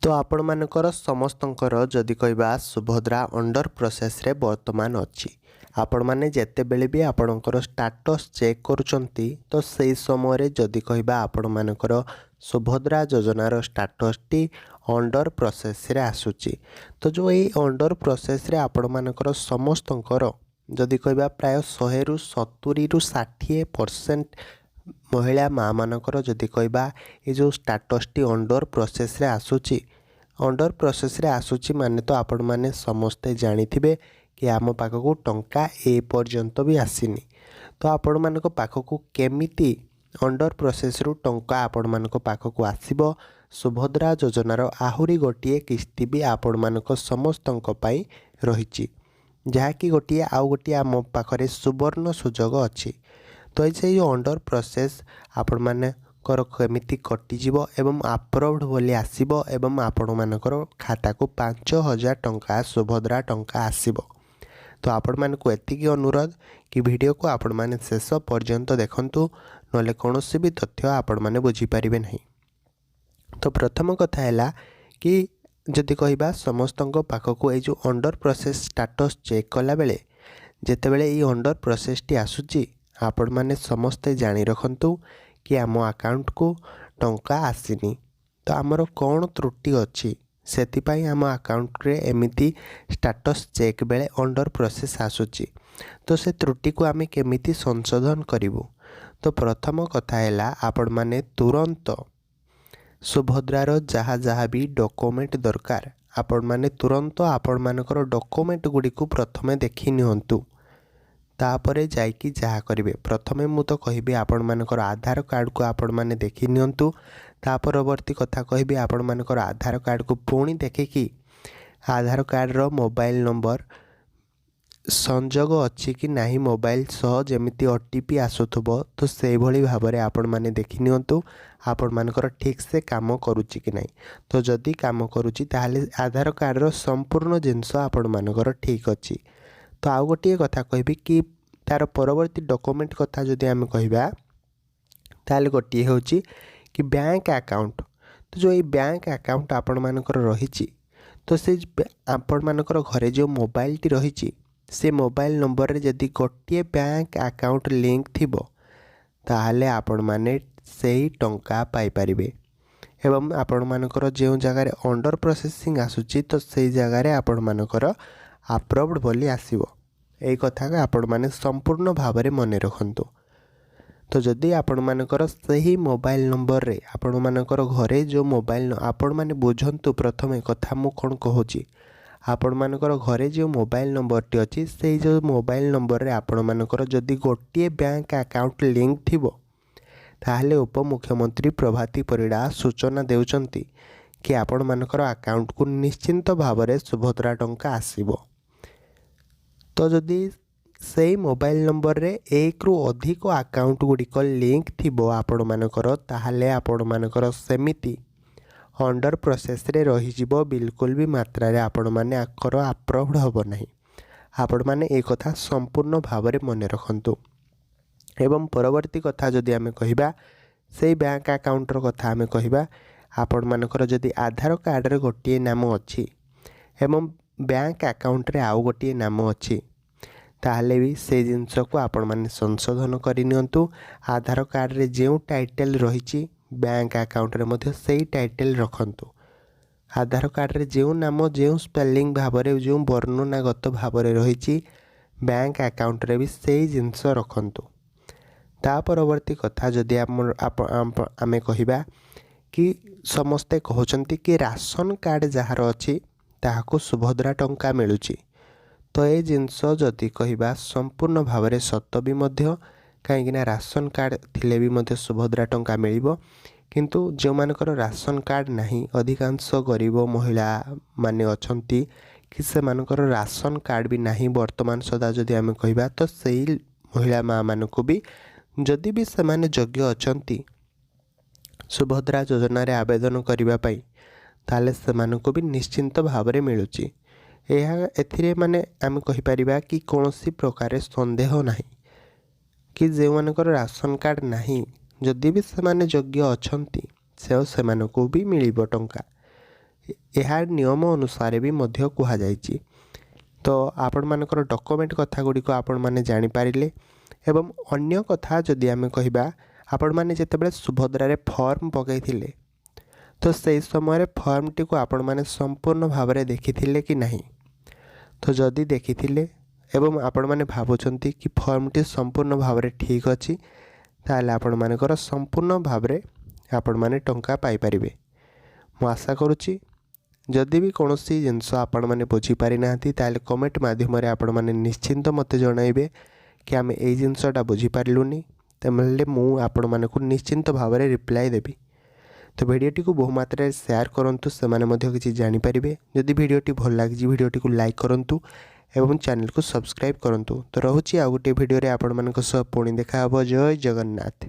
तो आपण मानकर समस्तंकर जदि कहबा सुभद्रा अंडर प्रोसेस रे वर्तमान अच्छी आपण माने जेते बेले भी आपणकर स्टाटस चेक करूचंती तो सही समय रे जदि कहबा आपण मानकर सुभद्रा योजनार स्टाटस टी अंडर प्रोसेस रे आसुची। तो जो ये अंडर प्रोसेस रे आपण मानकर समस्तंकर जदि कहबा प्राय 100 रु 70 रु 60% महिला माँ मानकर जदि कहबा ये जो स्टाटस टी अंडर प्रोसेस रे आसुची अंडर प्रोसेस रे आसुची माने तो आपण माने समस्ते जानिथिबे कि आम पाखक टंका ए पर्यंत भी आसीनी। तो आपण मानक पाखक केमिति अंडर प्रोसेस रु टंका आपण मानक पाखक आसीबो सुभद्रा योजनार आहुरी गोटिए किस्ती भी आपण मानक समस्तंक पई रहिची जहाँकि गोटिए आउ गोटिए आम पाखरे सुवर्ण सुजोग अछि। तो ये जो अंडर प्रोसेस आपण माने कर केमिति कटिजिवो एवं अप्रूव्ड बोली आसीबो एवं आपण मानकर खाता को 5000 टंका सुभद्रा टंका आसीबो। तो आपण मानक एतिकी अनुरोध कि वीडियो को आपण माने शेष पर्यंत देखंतु नले कोनोसी भी तथ्य आपण माने बुझी परिबे नहीं। तो प्रथम कथा हैला कि जदि कहबा समस्तंक पाखक ए जो अंडर प्रोसेस स्टाटस चेक कला बेले जेते बेले ई अंडर प्रोसेस टी आसुची आपण माने समस्ते जानी रखंतु कि आम अकाउंट को टंका आसीनी। तो आमर कौन त्रुटि अच्छी सेतिपाई आम अकाउंट रे एमिति स्टाटस चेक बेले अंडर प्रोसेस आसुची। तो से त्रुटि को आमे केमिति संशोधन करिवु। तो प्रथम कथा हैला आपण माने तुरंत सुभद्रार जहाँ जहाँ भी डॉक्यूमेंट दरकार आपण माने तुरंत आपण मानकर डॉक्यूमेंट गुडी को प्रथमे देखि नियंतु तापरे जाइकी जहाँ करेंगे। प्रथमे मु तो कहबी आपण मानकर आधार कार्ड को आपण माने देखि नियंतु ता परवर्ती कथा कहबी आपण मानकर आधार कार्ड को पुणी देखिकी आधार कार्ड रो मोबाइल नंबर संजोग अच्छी कि नाही मोबाइल सह जेमिति ओटीपी आसुथबो तो से भली भाबरे आपण माने देखि नियंतु आपण मानकर ठीक से काम करूची कि नाही। तो जदि काम करूची ताहाले आधार कार्ड रो संपूर्ण जिंस आपण मानकर ठीक अछि। तो आउ गोटे कथा कहबी कि तार परवर्ती डॉक्यूमेंट कथा जदि आम कहबा ताले गोटे होची कि बैंक अकाउंट। तो जो ये बैंक अकाउंट आपण मानकर रहिची तो से आपण मानकर घरे जो मोबाइल टी रहिची से मोबाइल नंबर रे जदि गोटे बैंक अकाउंट लिंक थिबो ताहाले आपण माने सेही टंका पाई परिबे एवं आपण मानकर जो जगह रे अंडर प्रोसेसिंग आसुची तो सेही जगह रे आपण मानकर अप्रूव्ड बोली आसीबो। एई कथा का आपण माने संपूर्ण भाव में मन रखंतु। तो जदि आपण मानकर सही मोबाइल नंबर रे आपण मानकर घरे जो मोबाइल आपण माने बुझंतु प्रथमे कथा मु कोन कहूची आपण मानकर घरे जो मोबाइल नंबर टी अछि से जो मोबाइल नंबर रे आपण मानकर जदि गोटे बैंक अकाउंट लिंक थिबो ताहले उपमुख्यमंत्री प्रभाती परिडा सूचना देउचंती कि आपण मानकर अकाउंट को निश्चिंत भाव में सुभद्रा टंका आसीबो। तो जदि से मोबाइल नंबर रे एक रु अधिक अकाउंट गुड़िक लिंक थिबो आपण मानकर ताहले आपण मानकर सेमिति अंडर प्रोसेस रे रहिजिबो बिल्कुल भी मात्रा रे आपण माने आकर अप्रूव्ड हबो नहीं। आपण माने ए कथा संपूर्ण भाव में मन रखंतु। एवं परवर्ती कथा जदि आमे कहिबा से बैंक अकाउंट रो कथा आमे कहिबा आपण मानकर जदि आधार कार्ड रे गोटिए नाम अछि एवं बैंक अकाउंट रे आउ गोटिए नाम अछि ताहले भी से जिनस को आपण माने संशोधन करि नियंतु। आधार कार्ड रे जेउ टाइटल रहिछि बैंक अकाउंट रे मध्ये सेही टाइटल रखंतु। आधार कार्ड रे जेउ नाम जेउ स्पेलिंग भाव रे जेउ वर्णनागत भाव रे रहिछि बैंक अकाउंट रे भी सेही जिनस रखंतु। ता परवर्ती कथा जदि आमे कहिबा कि समस्ते कहउचंती कि राशन कार्ड जहार अछि ताहाको सुभद्रा टंका मिलुची। तो ये जिनस जदि कहबा संपूर्ण भाव में सत भी मध्य कहीं राशन कार्ड थिले भी मध्य सुभद्रा टंका मिलिबो किंतु जो मानकर राशन कार्ड नहीं अधिकांश गरीब महिला माने अछंती कि से मानकर राशन कार्ड भी नहीं वर्तमान सदा जदि आमे कहबा तो सही महिला माँ मानक भी जदि भी से माने योग्य अछंती सुभद्रा योजना रे आवेदन करिबा पई ताले से मानक भी निश्चिंत भाव में मिलुची। एथिरे माने आमे कहि परिबा कि कोनोसी प्रकार संदेह नहीं कि जे मानकर राशन कार्ड नहीं जदि भी से माने योग्य अछंती से मानक भी मिलिबो टंका। यह नियम अनुसार भी मध्य कुहाଯାଇଛି। तो आपण मानकर डॉक्यूमेंट कथा गुडी को आपण माने जानि पारिले। एवं अन्य कथा जदि आमे कहिबा आपण माने जेतेबेले सुभद्रा रे फॉर्म पकाइथिले तो सही समय फॉर्म टी को आपण माने संपूर्ण भाव में देखिथिले कि नहीं। तो जदि देखिथिले एवं आपण माने भाबुचंती कि फॉर्म टी संपूर्ण भाव में ठीक अछि ताले आपण मानकर संपूर्ण भाव में आपण माने टंका पाई परिबे। मु आशा करूची जदि भी कौन सी जिनस आपण मैंने बुझीपारी ना ताले कमेंट माध्यम आपण मैंने निश्चिंत मत जनइबे कि आम ये जिनसटा बुझीपारूनी तेमले मु आपण मानक निश्चिंत भाव में रिप्लाई देवी। तो भिडियोटी को बहु मात्रा शेयर करूँ से किसी जानीपारे। जदि भिडियोटी भल लगी भिडियोटी को लाइक करूँ एवं चैनल को सब्सक्राइब करूँ। तो रोचे आ गोटे भिडियो आपण मान पुणी देखा। जय जगन्नाथ।